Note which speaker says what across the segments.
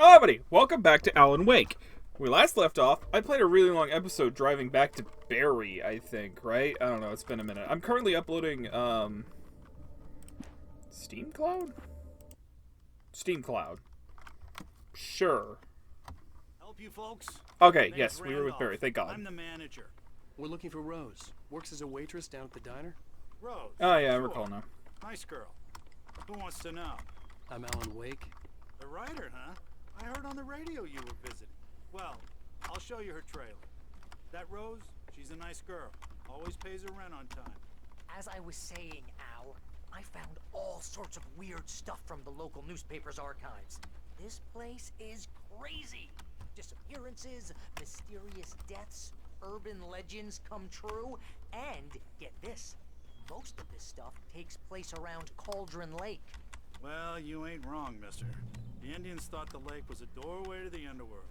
Speaker 1: Hello, everybody! Welcome back to Alan Wake. When we last left off, I played a really long episode driving back to Barry, I think, right? I don't know, it's been a minute. I'm currently uploading, Steam Cloud? Steam Cloud. Sure.
Speaker 2: Help you folks?
Speaker 1: Okay, yes, we were with Barry, thank God.
Speaker 2: I'm the manager.
Speaker 3: We're looking for Rose. Works as a waitress down at the diner.
Speaker 2: Rose?
Speaker 1: Oh, yeah, I recall now.
Speaker 2: Nice girl. Who wants to know?
Speaker 3: I'm Alan Wake.
Speaker 2: The writer, huh? I heard on the radio you were visiting. Well, I'll show you her trailer. That Rose, she's a nice girl. Always pays her rent on time.
Speaker 4: As I was saying, Al, I found all sorts of weird stuff from the local newspaper's archives. This place is crazy. Disappearances, mysterious deaths, urban legends come true, and get this, most of this stuff takes place around Cauldron Lake.
Speaker 2: Well, you ain't wrong, mister. The Indians thought the lake was a doorway to the underworld.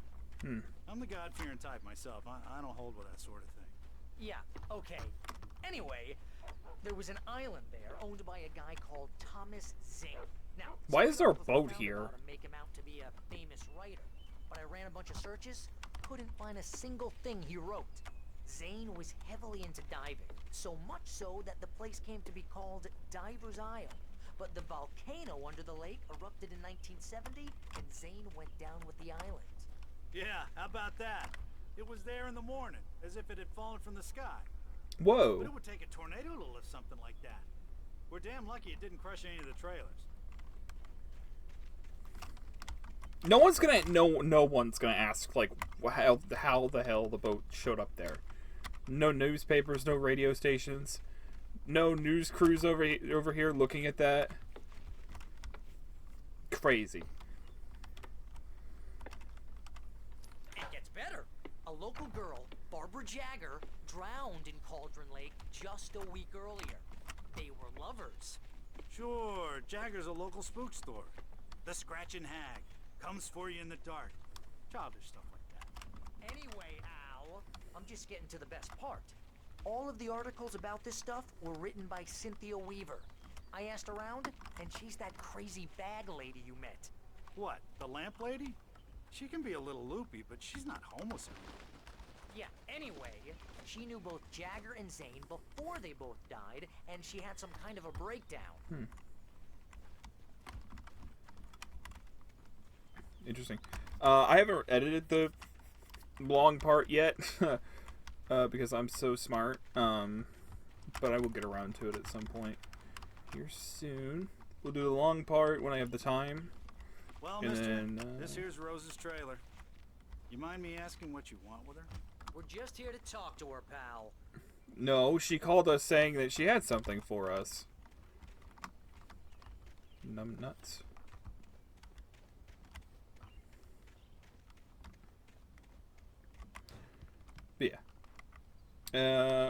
Speaker 2: I'm the God-fearing type myself. I don't hold with that sort of thing.
Speaker 4: Yeah, okay. Anyway, there was an island there owned by a guy called Thomas Zane. Now,
Speaker 1: Why is there a
Speaker 4: some
Speaker 1: boat
Speaker 4: people
Speaker 1: here?
Speaker 4: found out to make him out to be a famous writer, but I ran a bunch of searches, couldn't find a single thing he wrote. Zane was heavily into diving, so much so that the place came to be called Diver's Isle. But the volcano under the lake erupted in 1970, and Zane went down with the island.
Speaker 2: Yeah, how about that? It was there in the morning, as if it had fallen from the sky. But
Speaker 1: Whoa.
Speaker 2: it would take a tornado to lift something like that. We're damn lucky it didn't crush any of the trailers.
Speaker 1: No one's gonna ask, like, how the hell the boat showed up there. No newspapers, no radio stations. No news crews over here looking at that. Crazy.
Speaker 4: It gets better. A local girl, Barbara Jagger, drowned in Cauldron Lake just a week earlier. They were lovers.
Speaker 2: Sure, Jagger's a local spook store. The Scratchin' Hag comes for you in the dark. Childish stuff like that.
Speaker 4: Anyway, Al, I'm just getting to the best part. All of the articles about this stuff were written by Cynthia Weaver. I asked around, and she's that crazy bag lady you met.
Speaker 2: What, the lamp lady? She can be a little loopy, but she's not homeless.
Speaker 4: Yeah, anyway, she knew both Jagger and Zane before they both died, and she had some kind of a breakdown.
Speaker 1: Interesting. I haven't edited the long part yet. Because I'm so smart, but I will get around to it at some point here soon. We'll do the long part when I have the time.
Speaker 2: Well,
Speaker 1: And
Speaker 2: mister,
Speaker 1: then,
Speaker 2: this here's Rose's trailer. You mind me asking what you want with her?
Speaker 4: We're just here to talk to her, pal.
Speaker 1: No, she called us saying that she had something for us. Numb nuts. But yeah.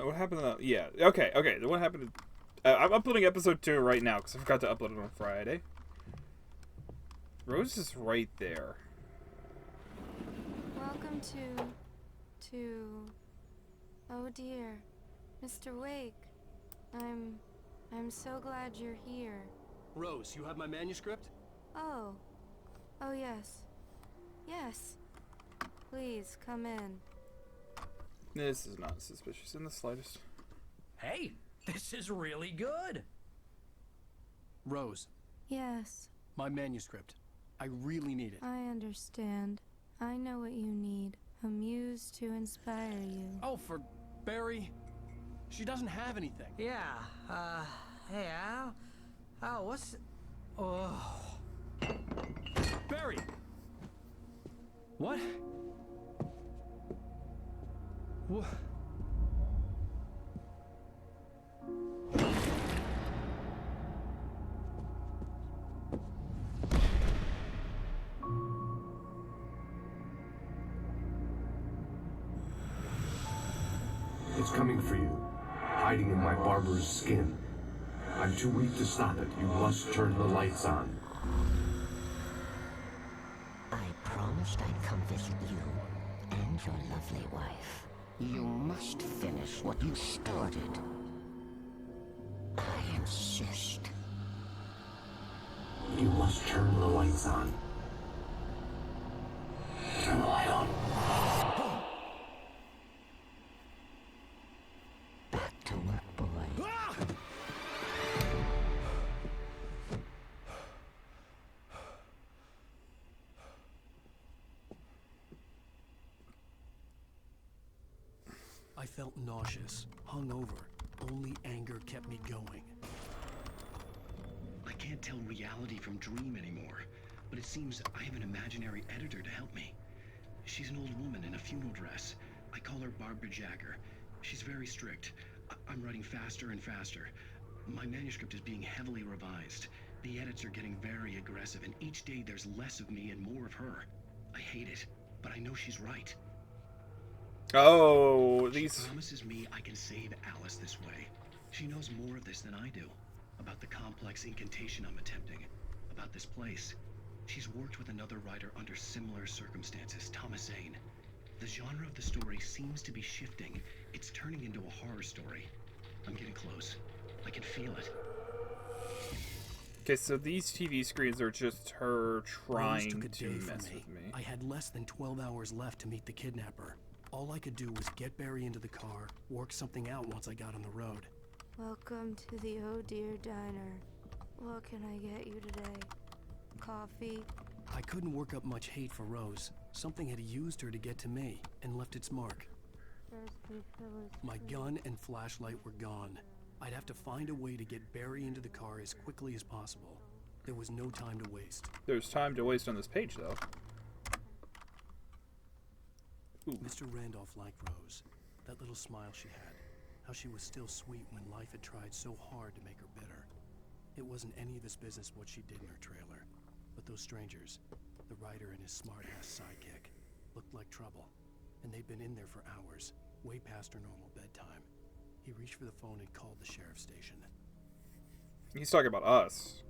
Speaker 1: What happened to that? Yeah, okay. What happened to... I'm uploading episode 2 right now, because I forgot to upload it on Friday. Rose is right there.
Speaker 5: Welcome to... Oh dear, Mr. Wake. I'm so glad you're here.
Speaker 3: Rose, you have my manuscript?
Speaker 5: Oh. Oh yes. Yes. Please, come in.
Speaker 1: This is not suspicious in the slightest.
Speaker 6: Hey, this is really good.
Speaker 3: Rose,
Speaker 5: Yes,
Speaker 3: my manuscript. I really need it.
Speaker 5: I understand. I know what you need. A muse to inspire you.
Speaker 3: Oh, for Barry. She doesn't have anything.
Speaker 4: Yeah, hey, Al? Al, what's... Oh...
Speaker 3: Barry! What? What?
Speaker 7: It's coming for you, hiding in my barber's skin. I'm too weak to stop it. You must turn the lights on.
Speaker 8: I promised I'd come visit you and your lovely wife. You must finish what you started. I insist.
Speaker 7: You must turn the lights on.
Speaker 3: I felt nauseous, hungover. Only anger kept me going.
Speaker 9: I can't tell reality from dream anymore, but it seems I have an imaginary editor to help me. She's an old woman in a funeral dress. I call her Barbara Jagger. She's very strict. I'm writing faster and faster. My manuscript is being heavily revised. The edits are getting very aggressive, and each day there's less of me and more of her. I hate it, but I know she's right.
Speaker 1: Oh, these...
Speaker 9: She promises me I can save Alice this way. She knows more of this than I do. About the complex incantation I'm attempting. About this place. She's worked with another writer under similar circumstances, Thomas Zane. The genre of the story seems to be shifting. It's turning into a horror story. I'm getting close. I can feel it.
Speaker 1: Okay, so these TV screens are just her trying to mess with me.
Speaker 3: I had less than 12 hours left to meet the kidnapper. All I could do was get Barry into the car, work something out once I got on the road.
Speaker 5: Welcome to the Oh Dear Diner. What can I get you today? Coffee?
Speaker 3: I couldn't work up much hate for Rose. Something had used her to get to me and left its mark. My gun and flashlight were gone. I'd have to find a way to get Barry into the car as quickly as possible. There was no time to waste.
Speaker 1: There's time to waste on this page, though. Ooh.
Speaker 3: Mr. Randolph liked Rose. That little smile she had. How she was still sweet when life had tried so hard to make her bitter. It wasn't any of his business what she did in her trailer. But those strangers, the writer and his smart-ass sidekick, looked like trouble. And they'd been in there for hours, way past her normal bedtime. He reached for the phone and called the sheriff's station.
Speaker 1: He's talking about us.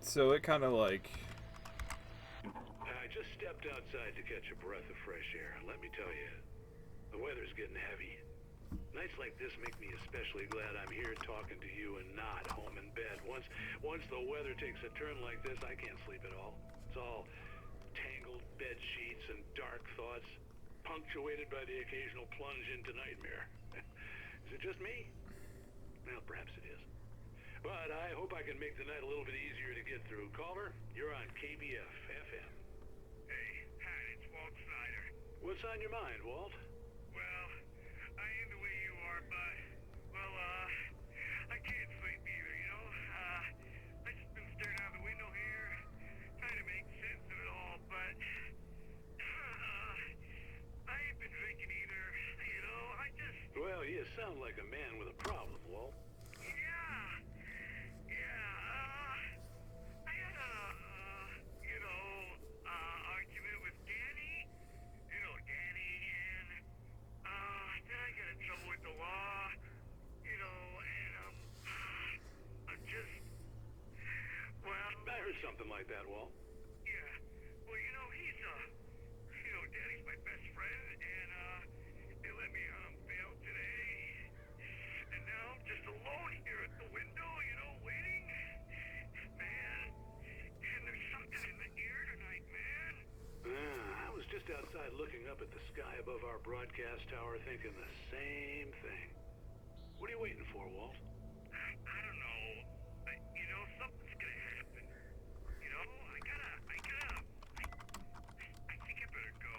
Speaker 1: So it kind of like...
Speaker 10: I just stepped outside to catch a breath of fresh air. Let me tell you, the weather's getting heavy. Nights like this make me especially glad I'm here talking to you and not home in bed. Once the weather takes a turn like this, I can't sleep at all. It's all tangled bed sheets and dark thoughts, punctuated by the occasional plunge into nightmare. Is it just me? Well, perhaps it is. But I hope I can make the night a little bit easier to get through. Caller, you're on KBF FM.
Speaker 11: Hey, Pat, it's Walt Snyder.
Speaker 10: What's on your mind, Walt?
Speaker 11: Well, I am the way you are, but, well, I can't sleep either, you know? I just been staring out the window here, trying to make sense of it all, but, I ain't been drinking either, you know?
Speaker 10: Well, you sound like a man with a problem, Walt. Something like that, Walt.
Speaker 11: Yeah. Well, you know, Danny's my best friend, and, they let me bail today. And now I'm just alone here at the window, you know, waiting. Man, and there's something in the air tonight, man.
Speaker 10: I was just outside looking up at the sky above our broadcast tower thinking the same thing. What are you waiting for, Walt?
Speaker 11: I don't know. You know, something's gonna happen. I think I better go.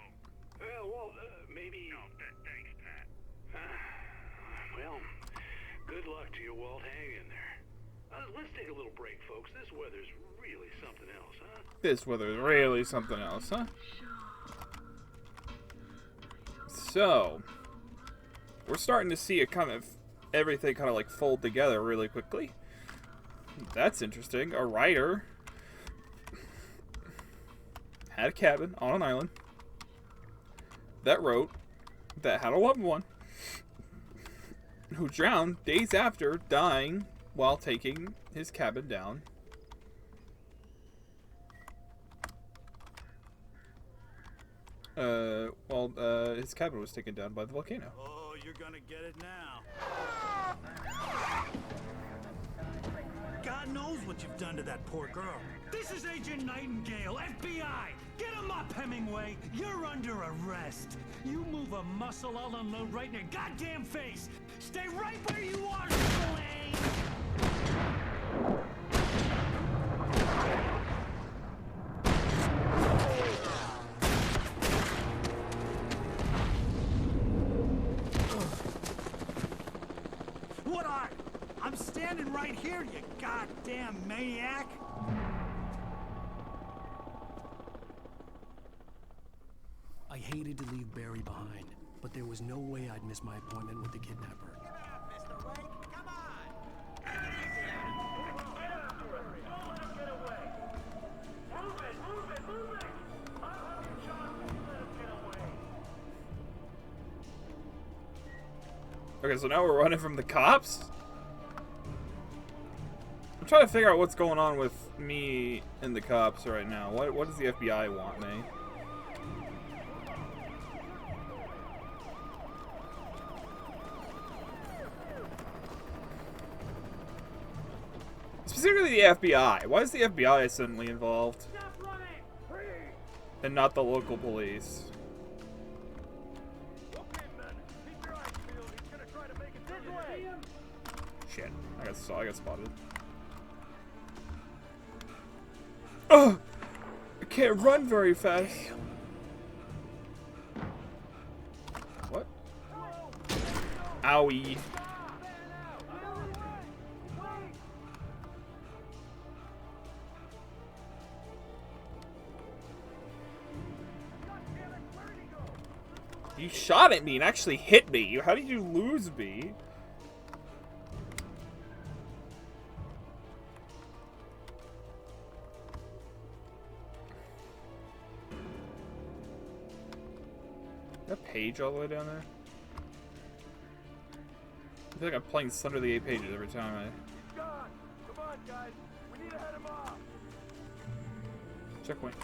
Speaker 10: Well, maybe...
Speaker 11: No, thanks, Pat.
Speaker 10: Well, good luck to you, Walt. Hang in there. Let's take a little break, folks. This weather's really something else, huh?
Speaker 1: This weather's really something else, huh? So, we're starting to see everything kind of like fold together really quickly. That's interesting. A writer had a cabin on an island that wrote, that had a loved one who drowned days after dying while taking his cabin down. His cabin was taken down by the volcano.
Speaker 2: Oh, you're gonna get it now. God knows what you've done to that poor girl.
Speaker 12: This is Agent Nightingale, FBI! Get him up, Hemingway! You're under arrest! You move a muscle, I'll unload right in your goddamn face! Stay right where you are, Slane!
Speaker 2: What are? I'm standing right here, you goddamn maniac!
Speaker 3: I hated to leave Barry behind, but there was no way I'd miss my appointment with the kidnapper.
Speaker 11: Mr. Wake, come on! Move it! I heard John, let him get away.
Speaker 1: Okay, so now we're running from the cops? I'm trying to figure out what's going on with me and the cops right now. What does the FBI want me? Specifically the FBI. Why is the FBI suddenly involved? And not the local police? Shit. I got spotted. Ugh! I can't run very fast. What? Owie. You shot at me and actually hit me. How did you lose me? That page all the way down there? I feel like I'm playing Thunder the 8 Pages every time I...
Speaker 11: Come on, guys. We need to head him off.
Speaker 1: Checkpoint.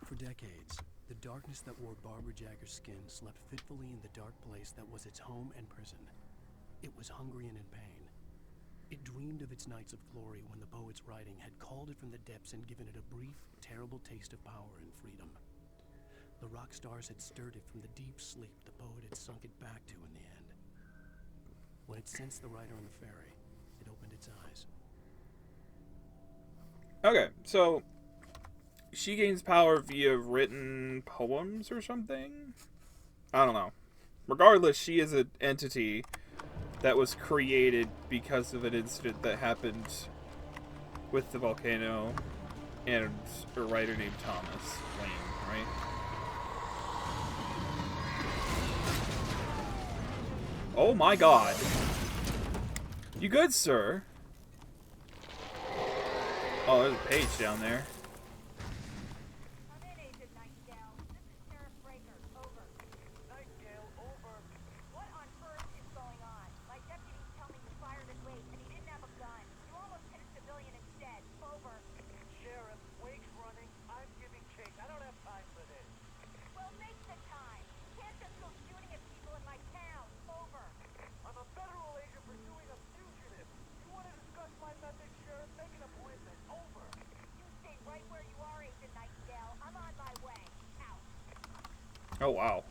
Speaker 3: For decades, the darkness that wore Barbara Jagger's skin slept fitfully in the dark place that was its home and prison. It was hungry and in pain. It dreamed of its nights of glory when the poet's writing had called it from the depths and given it a brief, terrible taste of power and freedom. The rock stars had stirred it from the deep sleep the poet had sunk it back to in the end. When it sensed the writer on the ferry, it opened its eyes.
Speaker 1: Okay, so... she gains power via written poems or something? I don't know. Regardless, she is an entity that was created because of an incident that happened with the volcano and a writer named Thomas Wayne, right? Oh my god. You good, sir? Oh, there's a page down there. Oh, wow.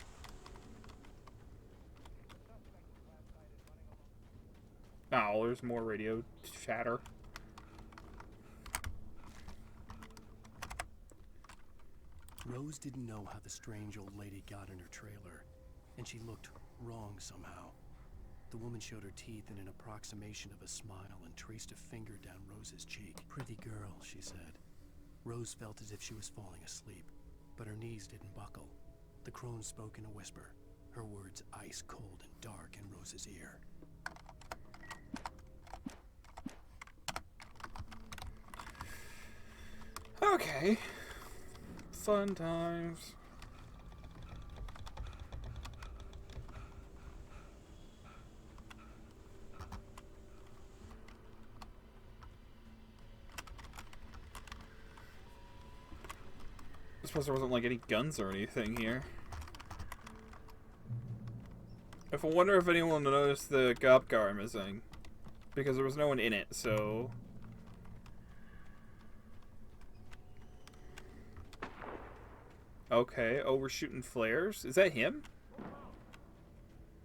Speaker 1: Oh, there's more radio chatter.
Speaker 3: Rose didn't know how the strange old lady got in her trailer, and she looked wrong somehow. The woman showed her teeth in an approximation of a smile and traced a finger down Rose's cheek. Pretty girl, she said. Rose felt as if she was falling asleep, but her knees didn't buckle. The crone spoke in a whisper, her words ice cold and dark in Rose's ear.
Speaker 1: Okay. Fun times. I suppose there wasn't like any guns or anything here. I wonder if anyone noticed the cop car missing. because there was no one in it, so... Okay, oh, we're shooting flares. Is that him?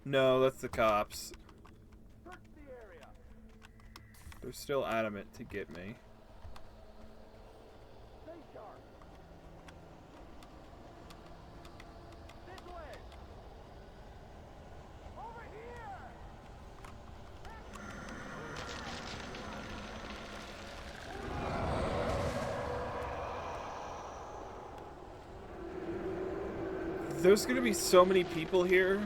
Speaker 1: No, that's the cops. They're still adamant to get me. There's gonna be so many people here.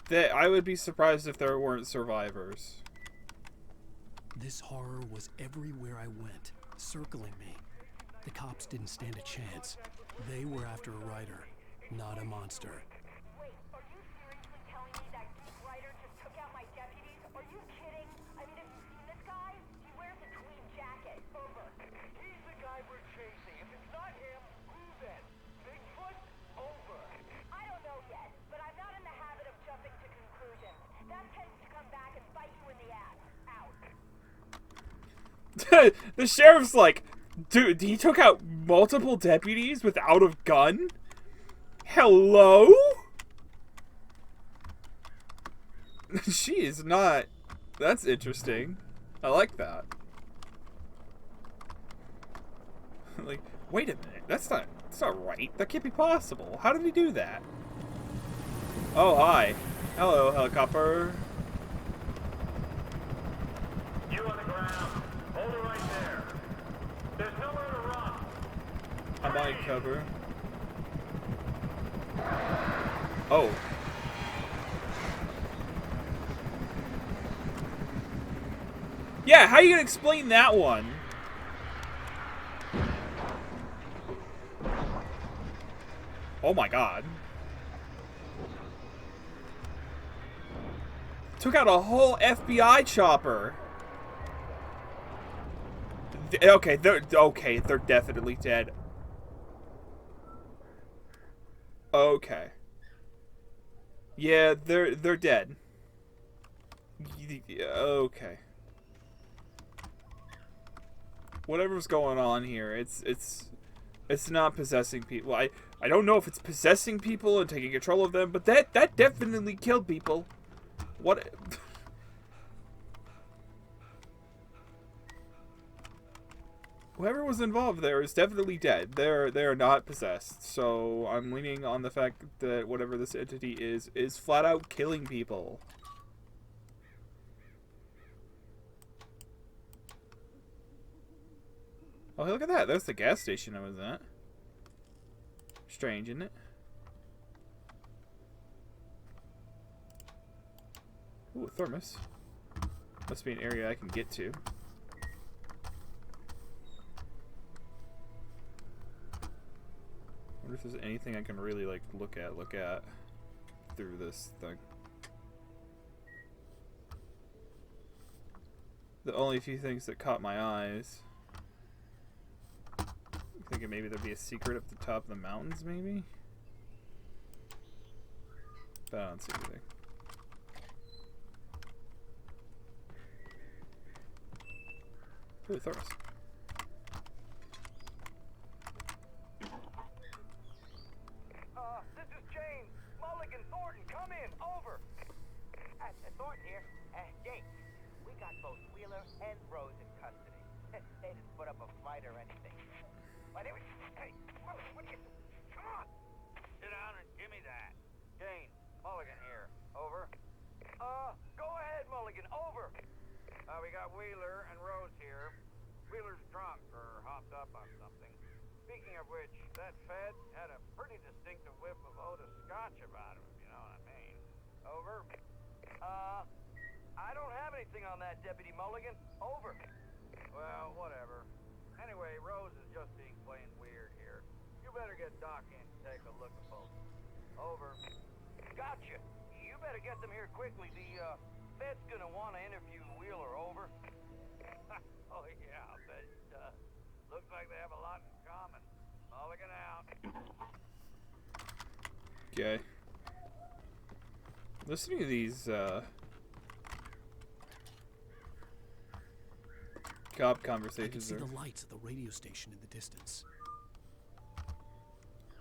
Speaker 1: That I would be surprised if there weren't survivors.
Speaker 3: This horror was everywhere I went, circling me. The cops didn't stand a chance. They were after a writer, not a monster.
Speaker 13: Wait, are you seriously telling me that geek writer just took out my deputies? Are you kidding? I mean, have you seen this guy? He wears a tweed jacket. Over.
Speaker 11: He's the guy we're chasing. If it's not him, who then? Bigfoot? Over.
Speaker 13: I don't know yet, but I'm not in the habit of jumping to conclusions. That tends to come back and bite you in the ass. Out.
Speaker 1: The sheriff's like, dude, he took out multiple deputies without a gun? Hello? She is not... That's interesting. I like that. Like, wait a minute. That's not right. That can't be possible. How did he do that? Oh, hi. Hello, helicopter.
Speaker 11: You on the ground. Hold it right there. There's nowhere to run.
Speaker 1: I'm on cover. Oh. Yeah, how are you gonna explain that one? Oh my god. Took out a whole FBI chopper. Okay, they're definitely dead. Okay. Yeah, they're dead. Okay. Whatever's going on here, it's not possessing people. I don't know if it's possessing people and taking control of them, but that definitely killed people. What? Whoever was involved there is definitely dead. They are not possessed. So I'm leaning on the fact that whatever this entity is flat out killing people. Oh, hey, look at that. That's the gas station I was at. Strange, isn't it? Ooh, a thermos. Must be an area I can get to. I wonder if there's anything I can really, like, look at through this thing. The only few things that caught my eyes. I'm thinking maybe there'd be a secret up the top of the mountains, maybe? But I don't see anything. Ooh, thermos.
Speaker 11: This is James. Mulligan, Thornton, come in. Over.
Speaker 14: Thornton here. James, we got both Wheeler and Rose in custody. They didn't put up a fight or anything. But anyway, hey, what are you... Come on.
Speaker 11: Sit down and give me that. James, Mulligan here. Over. Go ahead, Mulligan. Over. We got Wheeler and Rose here. Wheeler's drunk or hopped up on something. Speaking of which, that Fed had a pretty distinctive whiff of Otis Scotch about him, if you know what I mean. Over. I don't have anything on that, Deputy Mulligan. Over. Well, whatever. Anyway, Rose is just being plain weird here. You better get Doc in to take a look at both. Over. Gotcha. You better get them here quickly. The Fed's gonna want to interview Wheeler. Over. Oh yeah, I bet it does. Looks like they have a lot in common. Mulligan out.
Speaker 1: Okay. Listening to these, cop
Speaker 3: I could
Speaker 1: conversations
Speaker 3: see
Speaker 1: are...
Speaker 3: the lights of the radio station in the distance.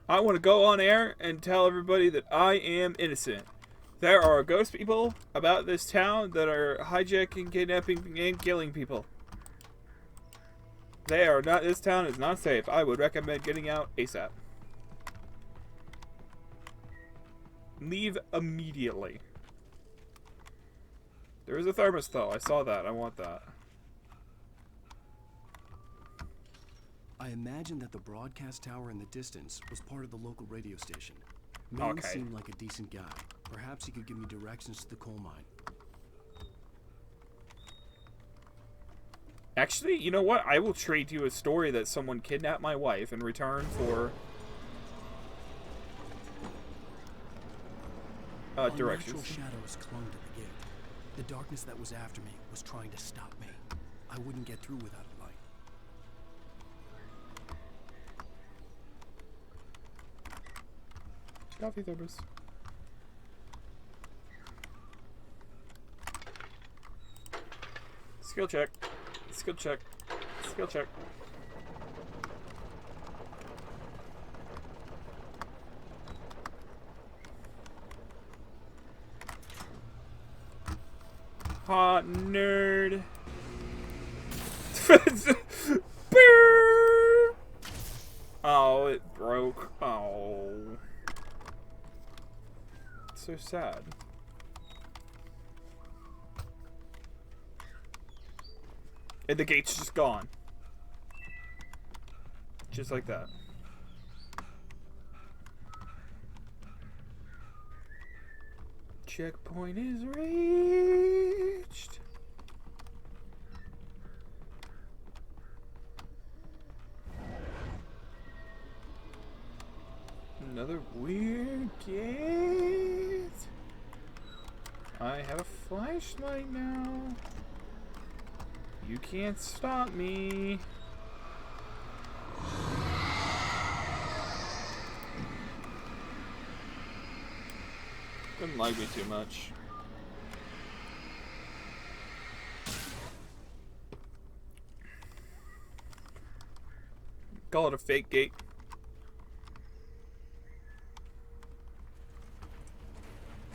Speaker 1: I want to go on air and tell everybody that I am innocent. There are ghost people about this town that are hijacking, kidnapping, and killing people. They are not. This town is not safe. I would recommend getting out ASAP. Leave immediately. There is a thermos though. I saw that. I want that.
Speaker 3: I imagine that the broadcast tower in the distance was part of the local radio station. Maine seemed like a decent guy. Perhaps he could give me directions to the coal mine.
Speaker 1: Actually, you know what? I will trade you a story that someone kidnapped my wife in return for directions.
Speaker 3: Unnatural shadows clung to the gate. The darkness that was after me was trying to stop me. I wouldn't get through without a light.
Speaker 1: Coffee thermos. Skill check. Skill check. Skill check. Hot nerd. Oh, it broke. Oh. So sad. And the gate's just gone. Just like that. Checkpoint is reached. Another weird gate. I have a flashlight now. You can't stop me. Doesn't like me too much. Call it a fake gate.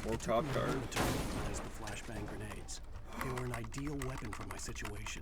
Speaker 1: More cop cars.
Speaker 3: The flashbang grenades. They were an ideal weapon for my situation.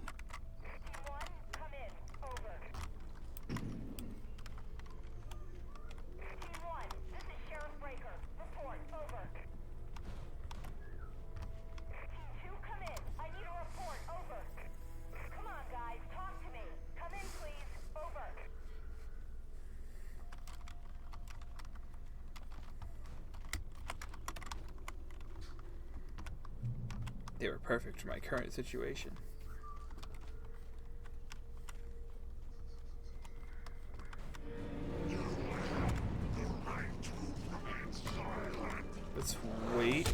Speaker 1: They were perfect for my current situation. Let's wait.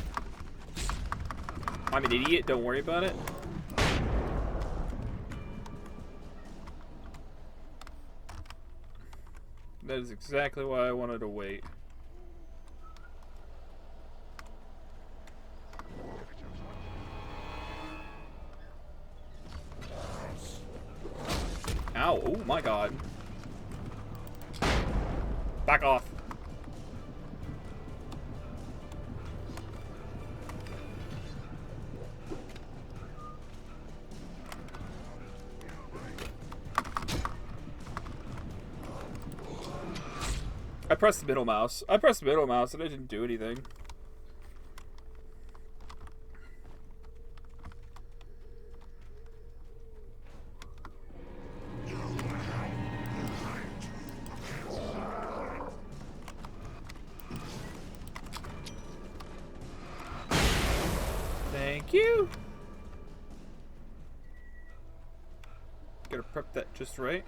Speaker 1: I'm an idiot, don't worry about it. That is exactly why I wanted to wait. Ow, oh my god. Back off. I pressed the middle mouse. I pressed the middle mouse and it didn't do anything. Thank you. Gotta prep that just right.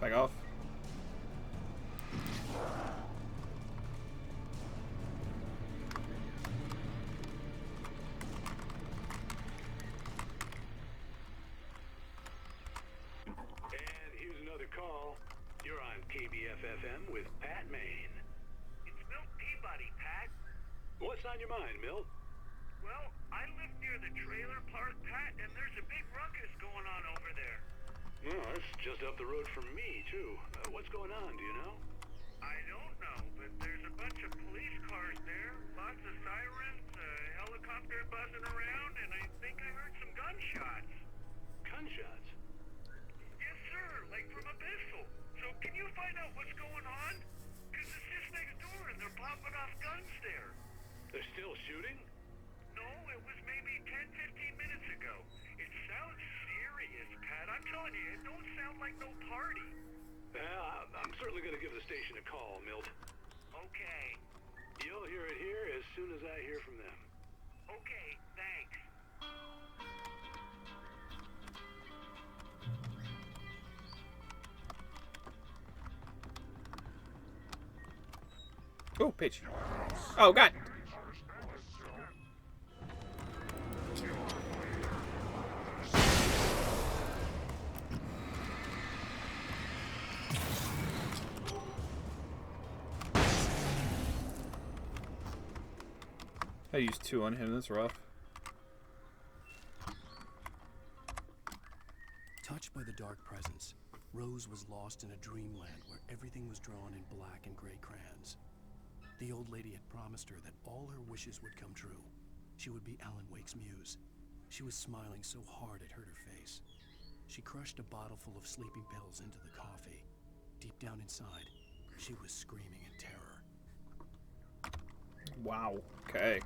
Speaker 1: Back off.
Speaker 10: And here's another call. You're on KBF-FM with Pat Maine.
Speaker 11: It's Milt Peabody, Pat.
Speaker 10: What's on your mind, Milt?
Speaker 11: Well, I live near the trailer park, Pat, and there's a big ruckus going on over there.
Speaker 10: Oh, that's just up the road from me, too. What's going on, do you know?
Speaker 11: I don't know, but there's a bunch of police cars there, lots of sirens, a helicopter buzzing around, and I think I heard some gunshots.
Speaker 10: Gunshots?
Speaker 11: Yes, sir, like from a pistol. So can you find out what's going on? Because it's just next door and they're popping off guns there.
Speaker 10: They're still shooting?
Speaker 11: No, it was maybe 10-15 minutes ago. It sounds serious, Pat. I'm telling you, it don't sound like no party.
Speaker 10: Well, I'm certainly going to give the station a call, Milt.
Speaker 11: Okay.
Speaker 10: You'll hear it here as soon as I hear from them.
Speaker 11: Okay, thanks.
Speaker 1: Oh, page. Oh, God. I used 2 on him. That's rough.
Speaker 3: Touched by the dark presence, Rose was lost in a dreamland where everything was drawn in black and gray crayons. The old lady had promised her that all her wishes would come true. She would be Alan Wake's muse. She was smiling so hard it hurt her face. She crushed a bottle full of sleeping pills into the coffee. Deep down inside, she was screaming in terror.
Speaker 1: Wow. Okay.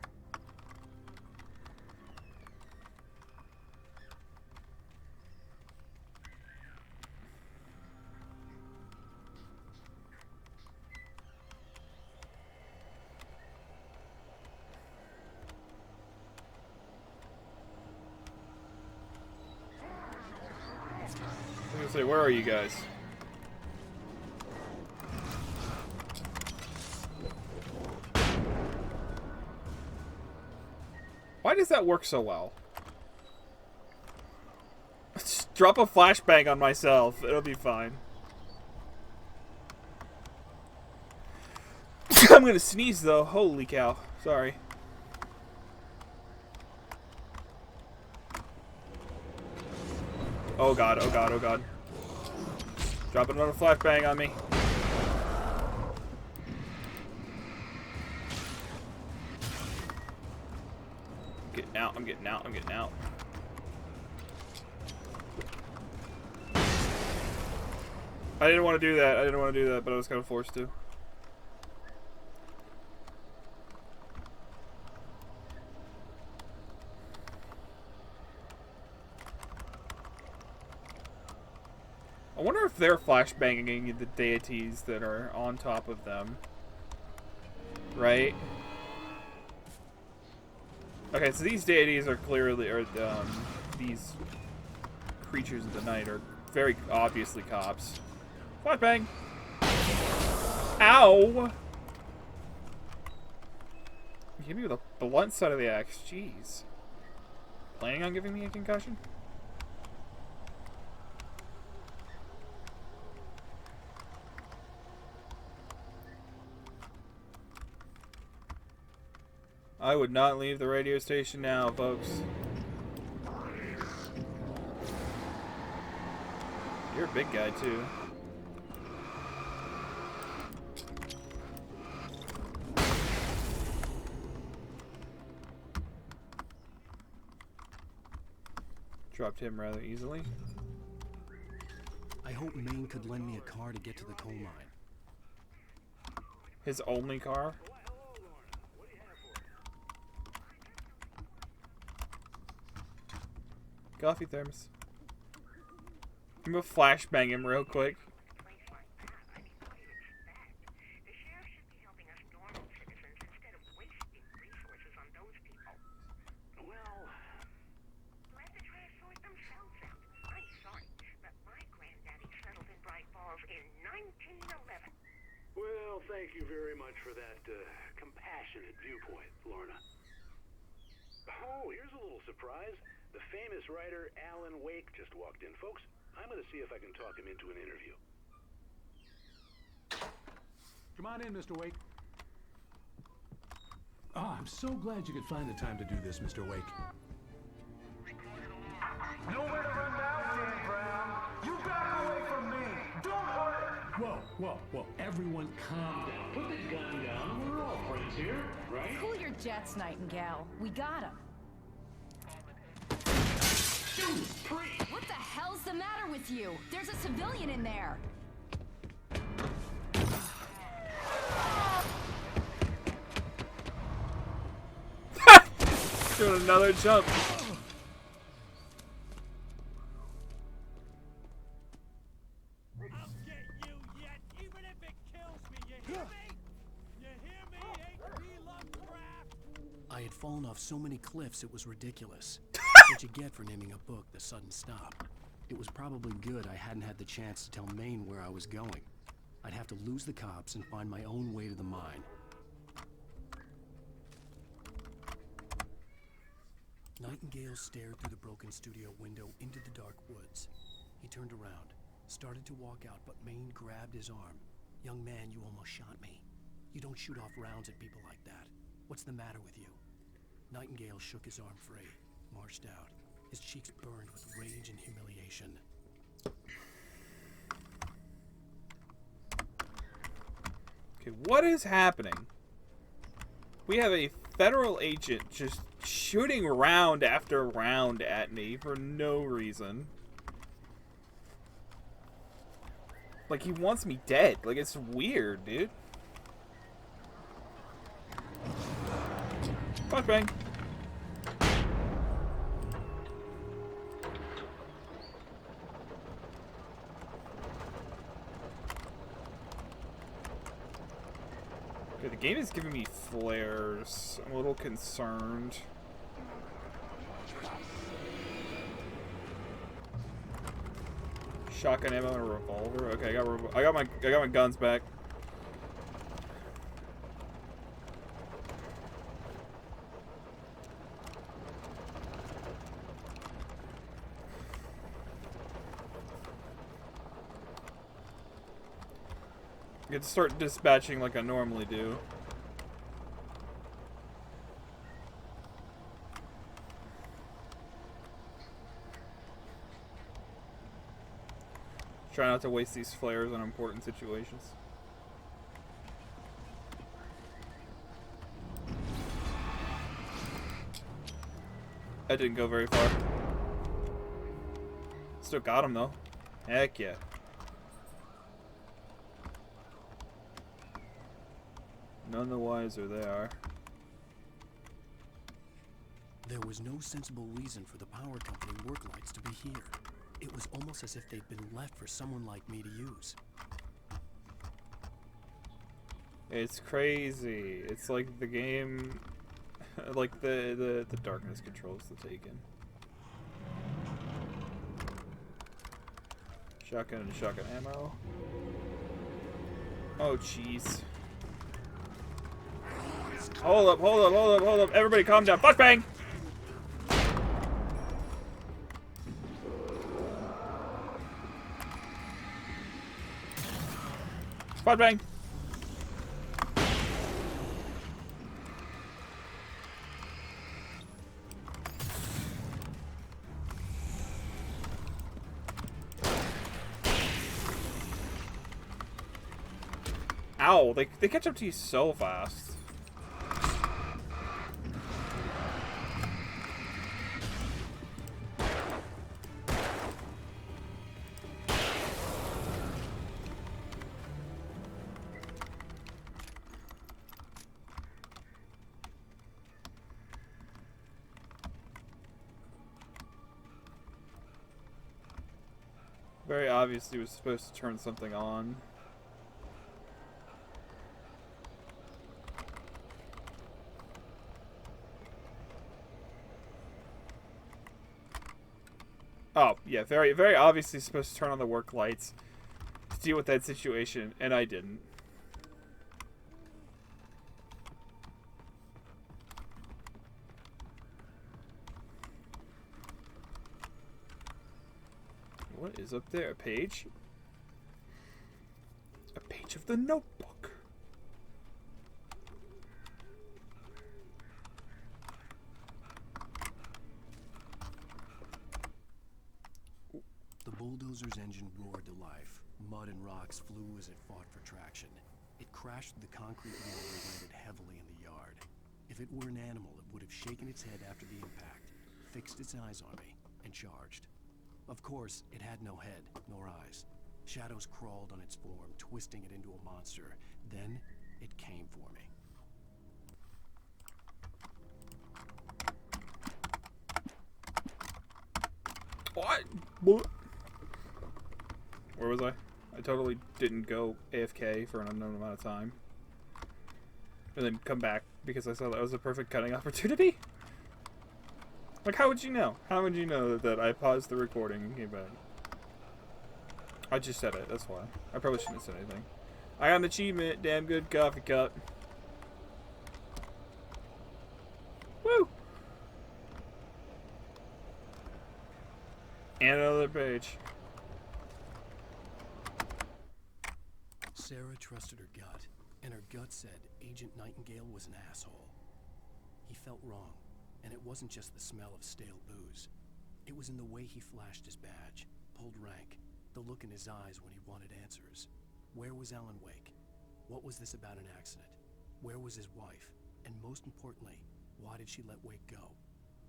Speaker 1: I was gonna say, where are you guys? Why does that work so well? Just drop a flashbang on myself. It'll be fine. I'm gonna sneeze though. Holy cow. Sorry. Oh god, oh god, oh god. Drop another flashbang on me. Getting out, I'm getting out, I'm getting out. I didn't want to do that, but I was kind of forced to. I wonder if they're flashbanging the deities that are on top of them. Right? Okay, so these deities are clearly, these creatures of the night are very obviously cops. Flashbang! Ow! You hit me with a blunt side of the axe. Jeez. Planning on giving me a concussion? I would not leave the radio station now, folks. You're a big guy, too. Dropped him rather easily.
Speaker 3: I hope Maine could lend me a car to get to the coal mine.
Speaker 1: His only car? Coffee thermos. I'm gonna flashbang him real quick.
Speaker 10: very much for that compassionate viewpoint, Lorna. Oh, here's a little surprise. The famous writer Alan Wake just walked in. Folks, I'm going to see if I can talk him into an interview.
Speaker 15: Come on in, Mr. Wake. Oh, I'm so glad you could find the time to do this, Mr. Wake.
Speaker 11: Nowhere to run now, Dan Brown. You back away from me. Don't hurt it.
Speaker 15: Whoa. Everyone calm down. Put the gun down. We're all friends here, right?
Speaker 16: Cool your jets, Nightingale. We got him. What the hell's the matter with you? There's a civilian in there.
Speaker 1: Doing another jump.
Speaker 12: I'll get you yet, even if it kills me. You hear me? You hear me, H.P. Lovecraft?
Speaker 3: I had fallen off so many cliffs it was ridiculous. What you get for naming a book The Sudden Stop. It was probably good I hadn't had the chance to tell Maine where I was going. I'd have to lose the cops and find my own way to the mine. Nightingale stared through the broken studio window into the dark woods. He turned around, started to walk out, but Maine grabbed his arm. "Young man, you almost shot me. You don't shoot off rounds at people like that. What's the matter with you?" Nightingale shook his arm free, marched out. His cheeks burned with rage and humiliation.
Speaker 1: Okay, what is happening? We have a federal agent just shooting round after round at me for no reason. Like, he wants me dead. Like, it's weird, dude. Flashbang. Okay, the game is giving me flares. I'm a little concerned. Shotgun ammo and a revolver. Okay, I got my guns back. I get to start dispatching like I normally do. Try not to waste these flares on important situations. That didn't go very far. Still got him though. Heck yeah. None the wiser they are.
Speaker 3: There was no sensible reason for the power company work lights to be here. It was almost as if they'd been left for someone like me to use.
Speaker 1: It's crazy. It's like the game, like the darkness controls the Taken. Shotgun and shotgun ammo. Oh jeez. Hold up. Everybody calm down. Flashbang! Flashbang! Ow, they catch up to you so fast. Very obviously was supposed to turn something on. Oh, yeah, very obviously supposed to turn on the work lights to deal with that situation, and I didn't. What is up there? A page? A page of the notebook.
Speaker 3: The bulldozer's engine roared to life. Mud and rocks flew as it fought for traction. It crashed through the concrete wall and landed heavily in the yard. If it were an animal, it would have shaken its head after the impact, fixed its eyes on me, and charged. Of course, it had no head, nor eyes. Shadows crawled on its form, twisting it into a monster. Then, it came for me.
Speaker 1: What? Where was I? I totally didn't go AFK for an unknown amount of time. And then come back because I saw that was a perfect cutting opportunity? Like, how would you know? How would you know that I paused the recording and came back? I just said it, that's why. I probably shouldn't have said anything. I got an achievement, damn good coffee cup. Woo! And another page.
Speaker 3: Sarah trusted her gut, and her gut said Agent Nightingale was an asshole. He felt wrong, and it wasn't just the smell of stale booze. It was in the way he flashed his badge, pulled rank, the look in his eyes when he wanted answers. Where was Alan Wake? What was this about an accident? Where was his wife? And most importantly, why did she let Wake go?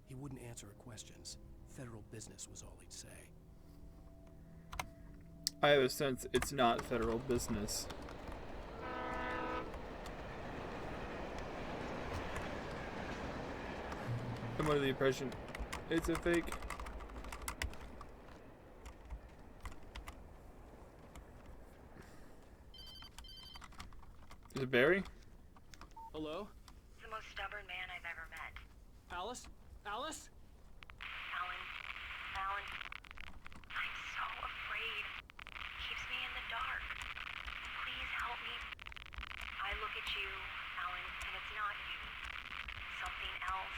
Speaker 3: He wouldn't answer her questions. Federal business was all he'd say.
Speaker 1: I have a sense it's not federal business. I'm under the impression it's a fake. Is it Barry?
Speaker 17: Hello?
Speaker 18: The most stubborn man I've ever met.
Speaker 17: Alice? Alice?
Speaker 18: Alan, I'm so afraid. He keeps me in the dark. Please help me. I look at you, Alan, and it's not you. Something else.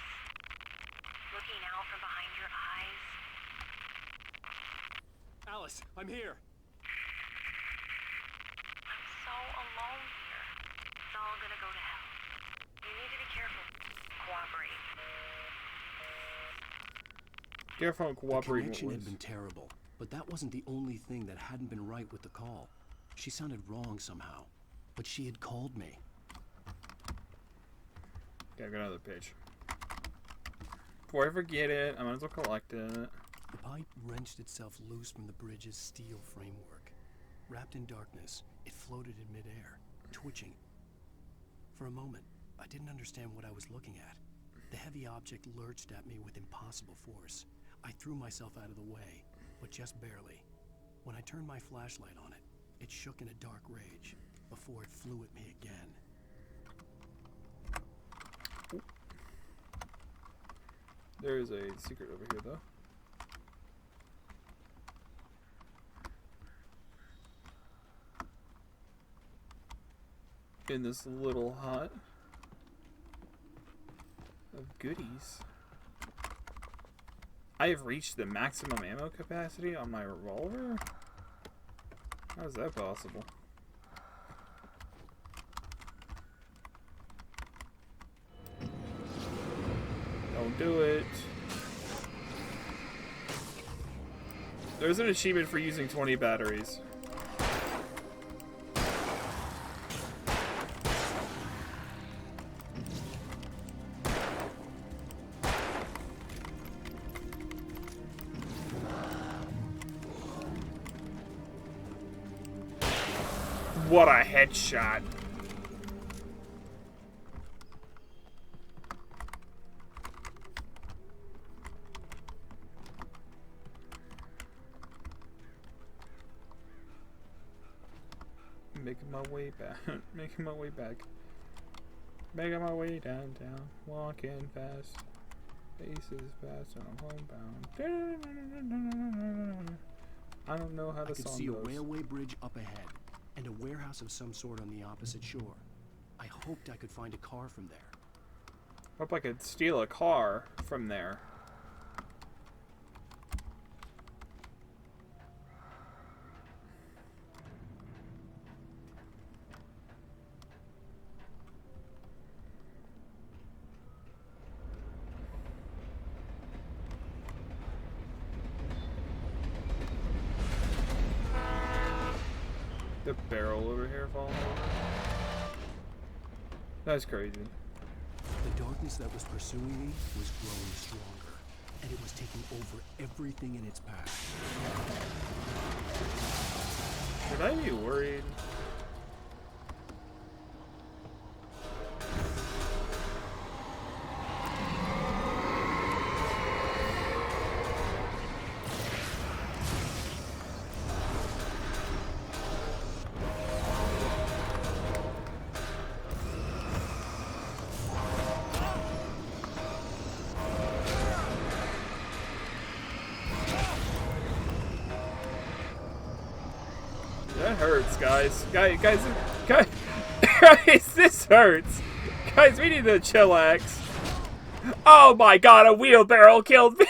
Speaker 18: Looking out from behind your eyes.
Speaker 17: Alice, I'm here.
Speaker 18: I'm so alone here. It's all gonna go to hell. You need to be careful. Cooperate.
Speaker 1: Careful and cooperate.
Speaker 3: The connection had been terrible, but that wasn't the only thing that hadn't been right with the call. She sounded wrong somehow, but she had called me.
Speaker 1: Okay, I've got another page. Before I forget it, I might as well collect it.
Speaker 3: The pipe wrenched itself loose from the bridge's steel framework. Wrapped in darkness, it floated in midair, twitching. For a moment, I didn't understand what I was looking at. The heavy object lurched at me with impossible force. I threw myself out of the way, but just barely. When I turned my flashlight on it, it shook in a dark rage before it flew at me again.
Speaker 1: There is a secret over here, though. In this little hut of goodies. I have reached the maximum ammo capacity on my revolver? How is that possible? Don't do it. There's an achievement for using 20 batteries. What a headshot. Making my way back. Making my way back. Making my way downtown. Walking fast. Faces fast and I'm homebound. I don't know how the song goes.
Speaker 3: I could see a railway bridge up ahead, and a warehouse of some sort on the opposite shore. I hoped I could find a car from there.
Speaker 1: Hope I could steal a car from there. barrel over here falling over. That's crazy.
Speaker 3: The darkness that was pursuing me was growing stronger, and it was taking over everything in its path.
Speaker 1: Should I be worried? That hurts, guys. Guys, this hurts. Guys, we need to chillax. Oh my god, a wheelbarrow killed me.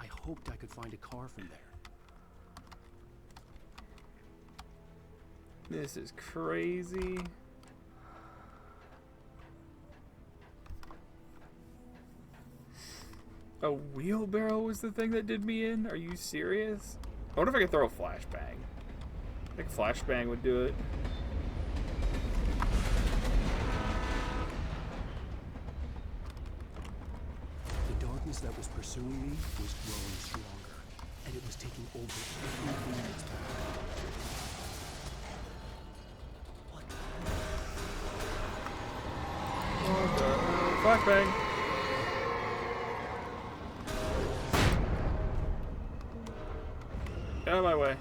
Speaker 3: I hoped I could find a car from there.
Speaker 1: This is crazy. A wheelbarrow was the thing that did me in? Are you serious? I wonder if I could throw a flashbang. I think flashbang would do it.
Speaker 3: The darkness that was pursuing me was growing stronger, and it was taking over everything in its path.
Speaker 1: What the hell? Flashbang. Get out of my way.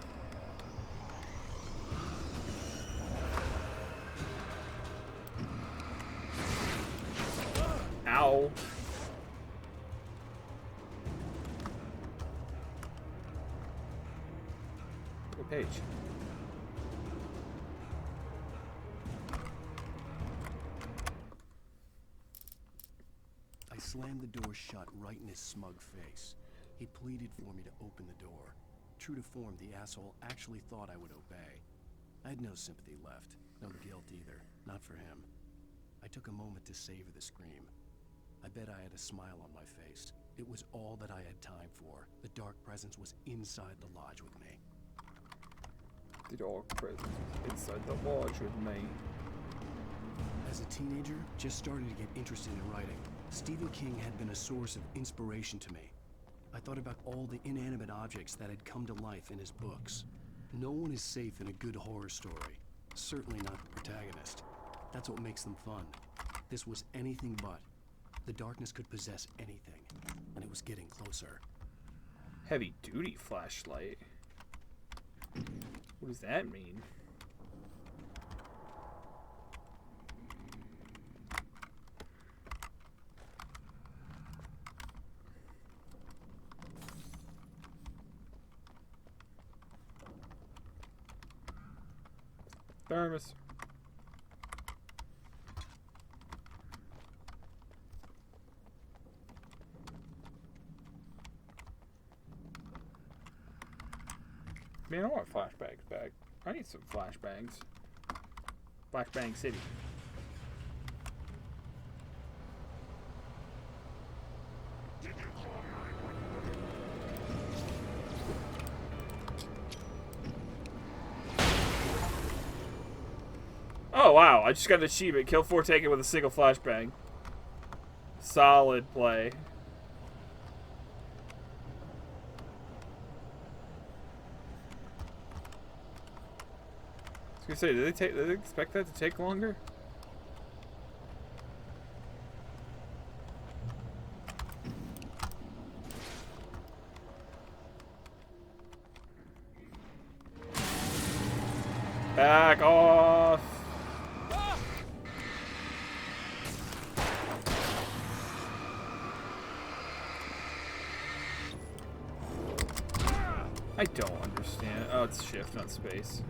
Speaker 1: Ow. Good page.
Speaker 3: I slammed the door shut right in his smug face. He pleaded for me to open the door. True to form, the asshole actually thought I would obey. I had no sympathy left, no guilt either, not for him. I took a moment to savor the scream. I bet I had a smile on my face. It was all that I had time for. The dark presence was inside the lodge with me.
Speaker 1: The dark presence was inside the lodge with me.
Speaker 3: As a teenager, just starting to get interested in writing, Stephen King had been a source of inspiration to me. I thought about all the inanimate objects that had come to life in his books. No one is safe in a good horror story. Certainly not the protagonist. That's what makes them fun. This was anything but. The darkness could possess anything, and it was getting closer.
Speaker 1: Heavy-duty flashlight. What does that mean? Thermos. Man, I want flashbangs back. I need some flashbangs. Flashbang City. Oh wow, I just got an achievement. Kill 4 taken with a single flashbang. Solid play. I was gonna say, did they expect that to take longer? Back off! I don't understand. Oh, it's shift, not space.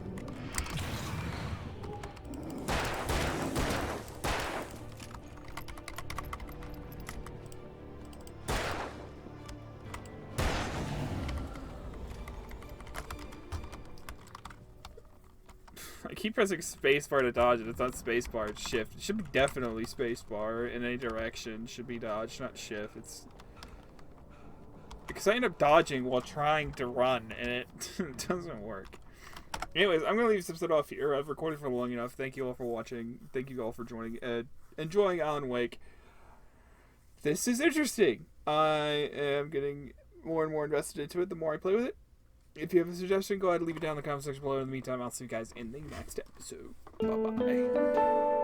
Speaker 1: I keep pressing spacebar to dodge it. It's not spacebar, it's shift. It should be definitely spacebar in any direction. Should be dodge, not shift. It's because I end up dodging while trying to run, and it doesn't work. Anyways, I'm going to leave this episode off here. I've recorded for long enough. Thank you all for watching. Thank you all for joining, enjoying Alan Wake. This is interesting. I am getting more and more invested into it the more I play with it. If you have a suggestion, go ahead and leave it down in the comment section below. In the meantime, I'll see you guys in the next episode. Bye-bye.